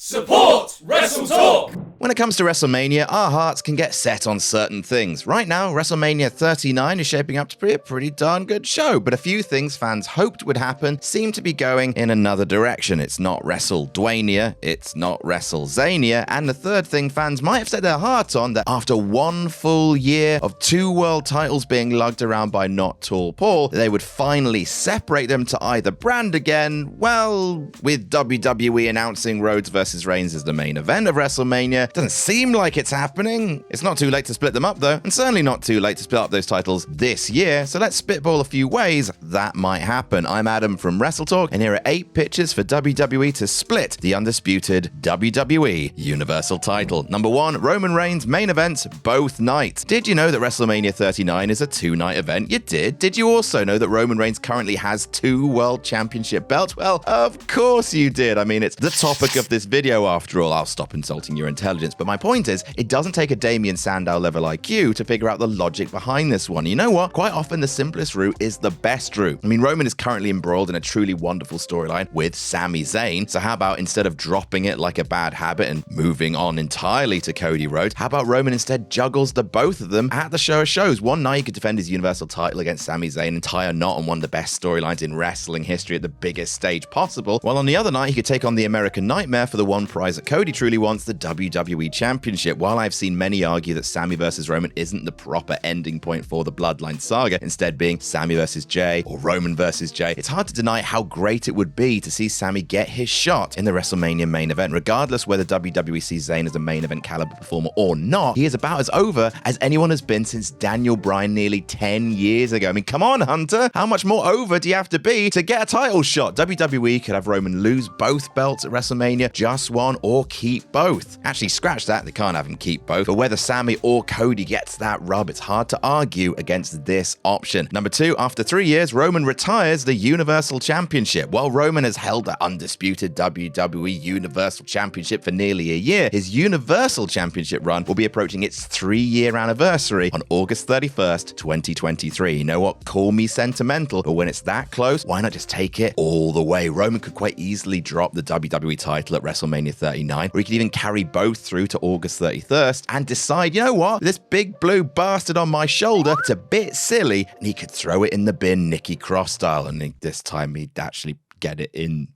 Support WrestleTalk! When it comes to WrestleMania, our hearts can get set on certain things. Right now, WrestleMania 39 is shaping up to be a pretty darn good show, but a few things fans hoped would happen seem to be going in another direction. It's not WrestleDwania, it's not WrestleZania, and the third thing fans might have set their hearts on, that after one full year of two world titles being lugged around by Not Tall Paul, they would finally separate them to either brand again, well, with WWE announcing Rhodes vs. Reigns as the main event of WrestleMania. Doesn't seem like it's happening. It's not too late to split them up though, and certainly not too late to split up those titles this year, so let's spitball a few ways that might happen. I'm Adam from WrestleTalk, and here are 8 pitches for WWE to split the undisputed WWE Universal title. Number 1, Roman Reigns main events both nights. Did you know that WrestleMania 39 is a 2-night event? You did. Did you also know that Roman Reigns currently has 2 World Championship belts? Well, of course you did. I mean, it's the topic of this video after all. I'll stop insulting your intelligence, but my point is, it doesn't take a Damien Sandow level IQ to figure out the logic behind this one. You know what? Quite often the simplest route is the best route. I mean, Roman is currently embroiled in a truly wonderful storyline with Sami Zayn, so how about instead of dropping it like a bad habit and moving on entirely to Cody Rhodes, how about Roman instead juggles the both of them at the show of shows? One night he could defend his Universal title against Sami Zayn and tie a knot on one of the best storylines in wrestling history at the biggest stage possible, while on the other night he could take on the American Nightmare for the one prize that Cody truly wants, the WWE Championship. While I've seen many argue that Sami vs. Roman isn't the proper ending point for the Bloodline saga, instead being Sami vs. Jay or Roman vs. Jay, it's hard to deny how great it would be to see Sami get his shot in the WrestleMania main event. Regardless whether WWE sees Zayn as a main event caliber performer or not, he is about as over as anyone has been since Daniel Bryan nearly 10 years ago. I mean, come on, Hunter, how much more over do you have to be to get a title shot? WWE could have Roman lose both belts at WrestleMania, just one, or keep both. Actually, scratch that, they can't have him keep both, but whether Sami or Cody gets that rub, it's hard to argue against this option. Number 2, after 3 years, Roman retires the Universal Championship. While Roman has held the undisputed WWE Universal Championship for nearly a year, his Universal Championship run will be approaching its 3-year anniversary on August 31st, 2023. You know what? Call me sentimental, but when it's that close, why not just take it all the way? Roman could quite easily drop the WWE title at WrestleMania 39, or he could even carry both through to August 31st and decide, you know what, this big blue bastard on my shoulder, it's a bit silly, and he could throw it in the bin Nikki Cross style, and this time he'd actually get it in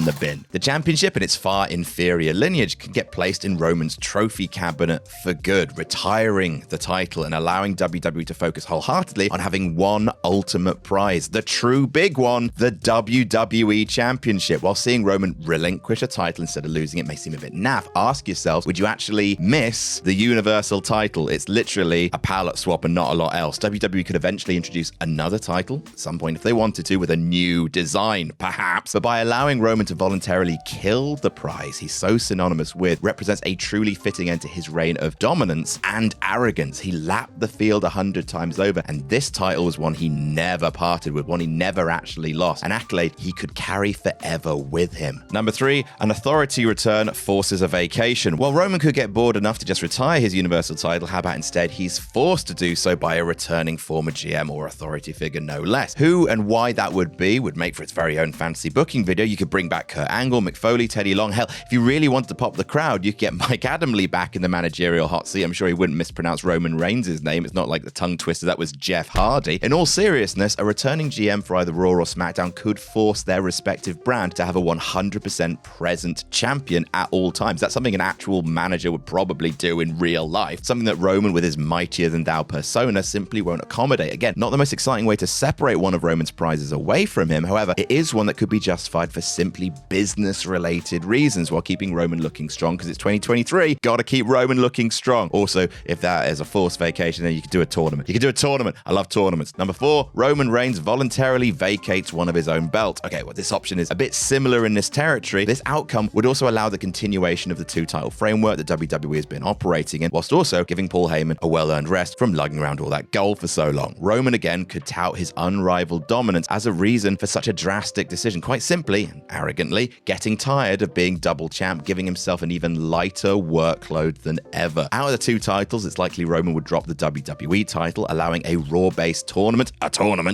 the bin. The championship and its far inferior lineage can get placed in Roman's trophy cabinet for good, retiring the title and allowing WWE to focus wholeheartedly on having one ultimate prize, the true big one, the WWE Championship. While seeing Roman relinquish a title instead of losing it may seem a bit naff, ask yourself, would you actually miss the Universal title? It's literally a palette swap and not a lot else. WWE could eventually introduce another title at some point if they wanted to, with a new design, perhaps, but by allowing Roman to voluntarily kill the prize he's so synonymous with represents a truly fitting end to his reign of dominance and arrogance. He lapped the field 100 times over, and this title was one he never parted with, one he never actually lost, an accolade he could carry forever with him. Number 3, an authority return forces a vacation. While Roman could get bored enough to just retire his Universal title, how about instead he's forced to do so by a returning former GM or authority figure, no less. Who and why that would be would make for its very own fantasy booking video. You could bring back Kurt Angle, Mick Foley, Teddy Long. Hell, if you really wanted to pop the crowd, you could get Mike Adamle back in the managerial hot seat. I'm sure he wouldn't mispronounce Roman Reigns' name. It's not like the tongue twister that was Jeff Hardy. In all seriousness, a returning GM for either Raw or SmackDown could force their respective brand to have a 100% present champion at all times. That's something an actual manager would probably do in real life. Something that Roman, with his mightier than thou persona, simply won't accommodate. Again, not the most exciting way to separate one of Roman's prizes away from him. However, it is one that could be justified for simply business-related reasons while keeping Roman looking strong, because it's 2023. Gotta keep Roman looking strong. Also, if that is a forced vacation, then you could do a tournament. I love tournaments. Number 4, Roman Reigns voluntarily vacates one of his own belts. Okay, well, this option is a bit similar in this territory. This outcome would also allow the continuation of the 2-title framework that WWE has been operating in, whilst also giving Paul Heyman a well-earned rest from lugging around all that gold for so long. Roman again could tout his unrivaled dominance as a reason for such a drastic decision. Quite simply, arrogantly getting tired of being double champ, giving himself an even lighter workload than ever. Out of the two titles, it's likely Roman would drop the WWE title, allowing a Raw-based tournament,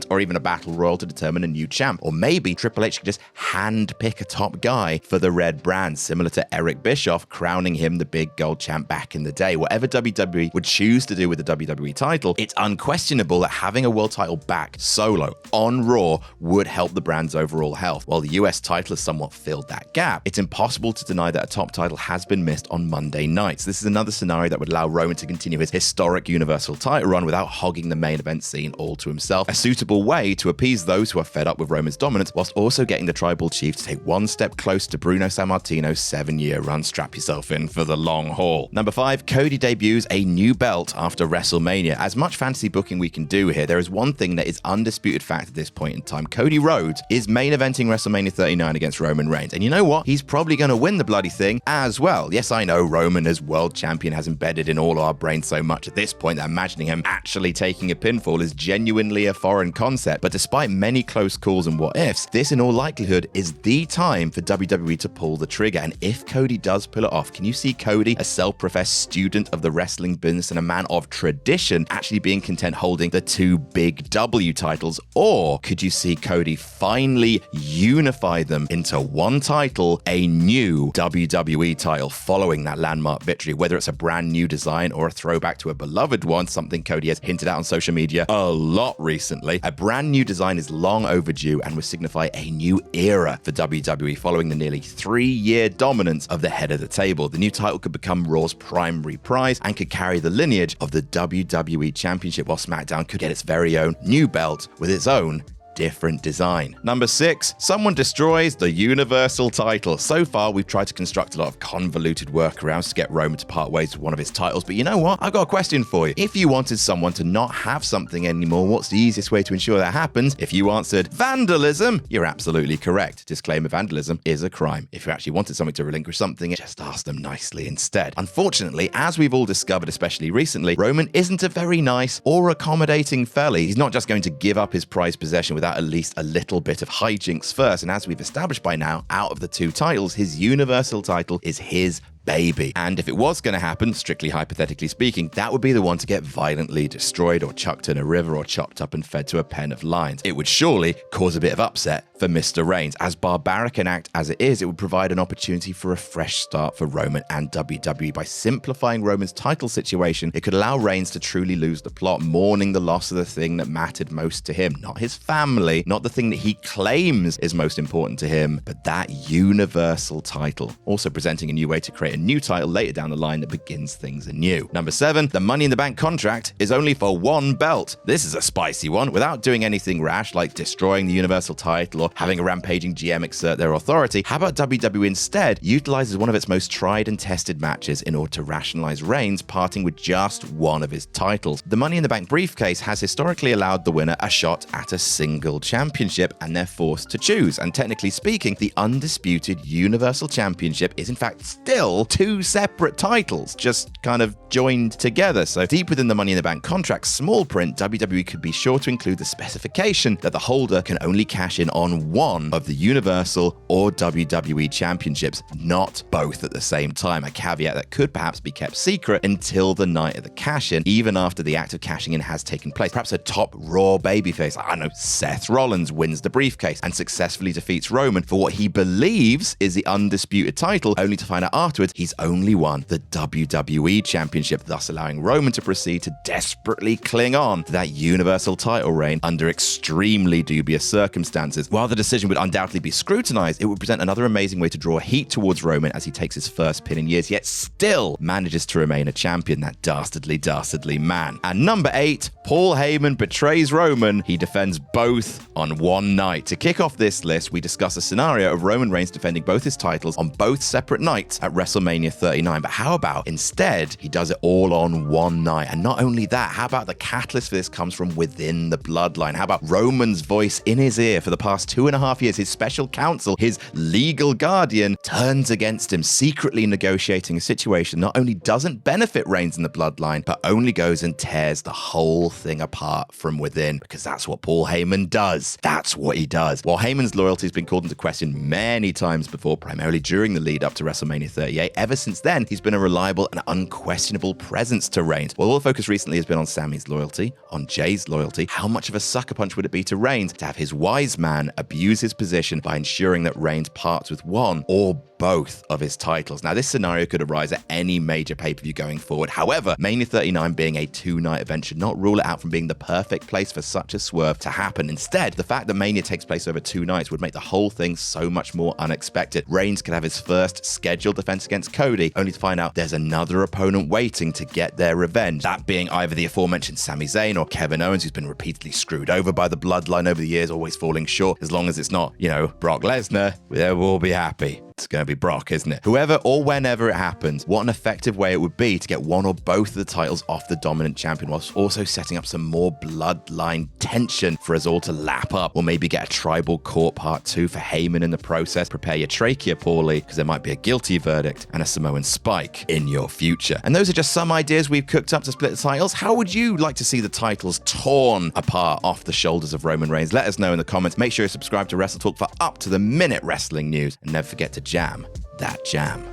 or even a Battle Royal to determine a new champ. Or maybe Triple H could just hand-pick a top guy for the red brand, similar to Eric Bischoff, crowning him the big gold champ back in the day. Whatever WWE would choose to do with the WWE title, it's unquestionable that having a world title back solo on Raw would help the brand's overall health. While the US title has somewhat filled that gap, it's impossible to deny that a top title has been missed on Monday nights. This is another scenario that would allow Roman to continue his historic Universal title run without hogging the main event scene all to himself. A suitable way to appease those who are fed up with Roman's dominance, whilst also getting the Tribal Chief to take one step closer to Bruno Sammartino's 7-year run. Strap yourself in for the long haul. Number 5, Cody debuts a new belt after WrestleMania. As much fantasy booking we can do here, there is one thing that is undisputed fact at this point in time. Cody Rhodes is main eventing WrestleMania 39 against Roman Reigns. And you know what? He's probably going to win the bloody thing as well. Yes, I know Roman as world champion has embedded in all our brains so much at this point that imagining him actually taking a pinfall is genuinely a foreign concept. But despite many close calls and what ifs, this in all likelihood is the time for WWE to pull the trigger. And if Cody does pull it off, can you see Cody, a self-professed student of the wrestling business and a man of tradition, actually being content holding the two big W titles? Or could you see Cody finally unify them into one title, a new WWE title following that landmark victory, whether it's a brand new design or a throwback to a beloved one, something Cody has hinted at on social media a lot recently. A brand new design is long overdue and would signify a new era for WWE following the nearly 3-year dominance of the head of the table. The new title could become Raw's primary prize and could carry the lineage of the WWE Championship, while SmackDown could get its very own new belt with its own different design. Number 6, someone destroys the Universal title. So far, we've tried to construct a lot of convoluted workarounds to get Roman to part ways with one of his titles, but you know what? I've got a question for you. If you wanted someone to not have something anymore, what's the easiest way to ensure that happens? If you answered vandalism, you're absolutely correct. Disclaimer, vandalism is a crime. If you actually wanted something to relinquish something, just ask them nicely instead. Unfortunately, as we've all discovered, especially recently, Roman isn't a very nice or accommodating fella. He's not just going to give up his prized possession without at least a little bit of hijinks first. And as we've established by now, out of the two titles, his Universal title is his baby. And if it was going to happen, strictly hypothetically speaking, that would be the one to get violently destroyed or chucked in a river or chopped up and fed to a pen of lions. It would surely cause a bit of upset for Mr. Reigns. As barbaric an act as it is, it would provide an opportunity for a fresh start for Roman and WWE. By simplifying Roman's title situation, it could allow Reigns to truly lose the plot, mourning the loss of the thing that mattered most to him. Not his family, not the thing that he claims is most important to him, but that Universal title. Also presenting a new way to create a new title later down the line that begins things anew. Number 7, the Money in the Bank contract is only for one belt. This is a spicy one. Without doing anything rash like destroying the Universal title or having a rampaging GM exert their authority, how about WWE instead utilizes one of its most tried and tested matches in order to rationalize Reigns parting with just one of his titles? The Money in the Bank briefcase has historically allowed the winner a shot at a single championship, and they're forced to choose. And technically speaking, the Undisputed Universal Championship is in fact still two separate titles, just kind of joined together. So deep within the Money in the Bank contract small print, WWE could be sure to include the specification that the holder can only cash in on one of the Universal or WWE championships, not both at the same time. A caveat that could perhaps be kept secret until the night of the cash-in, even after the act of cashing in has taken place. Perhaps a top Raw babyface, I don't know, Seth Rollins, wins the briefcase and successfully defeats Roman for what he believes is the undisputed title, only to find out afterwards he's only won the WWE Championship, thus allowing Roman to proceed to desperately cling on to that Universal title reign under extremely dubious circumstances. While the decision would undoubtedly be scrutinized, it would present another amazing way to draw heat towards Roman as he takes his first pin in years, yet still manages to remain a champion, that dastardly man. And number 8, Paul Heyman betrays Roman. He defends both on one night. To kick off this list, we discuss a scenario of Roman Reigns defending both his titles on both separate nights at WrestleMania WrestleMania 39. But how about instead he does it all on one night? And not only that, how about the catalyst for this comes from within the bloodline? How about Roman's voice in his ear for the past 2.5 years, his special counsel, his legal guardian, turns against him, secretly negotiating a situation not only doesn't benefit Reigns and the bloodline, but only goes and tears the whole thing apart from within, because that's what Paul Heyman does. That's what he does. While Heyman's loyalty has been called into question many times before, primarily during the lead up to WrestleMania 38, ever since then, he's been a reliable and unquestionable presence to Reigns. While all the focus recently has been on Sammy's loyalty, on Jay's loyalty, how much of a sucker punch would it be to Reigns to have his wise man abuse his position by ensuring that Reigns parts with one or both of his titles? Now, this scenario could arise at any major pay-per-view going forward. However, Mania 39 being a 2-night event should not rule it out from being the perfect place for such a swerve to happen. Instead, the fact that Mania takes place over 2 nights would make the whole thing so much more unexpected. Reigns could have his first scheduled defense against Cody, only to find out there's another opponent waiting to get their revenge. That being either the aforementioned Sami Zayn or Kevin Owens, who's been repeatedly screwed over by the bloodline over the years, always falling short. As long as it's not, Brock Lesnar, we'll be happy. It's going to be Brock, isn't it? Whoever or whenever it happens, what an effective way it would be to get one or both of the titles off the dominant champion, whilst also setting up some more bloodline tension for us all to lap up, or maybe get a tribal court part 2 for Heyman in the process. Prepare your trachea, Paulie, because there might be a guilty verdict and a Samoan spike in your future. And those are just some ideas we've cooked up to split the titles. How would you like to see the titles torn apart off the shoulders of Roman Reigns? Let us know in the comments. Make sure you subscribe to WrestleTalk for up-to-the-minute wrestling news, and never forget to jam that jam.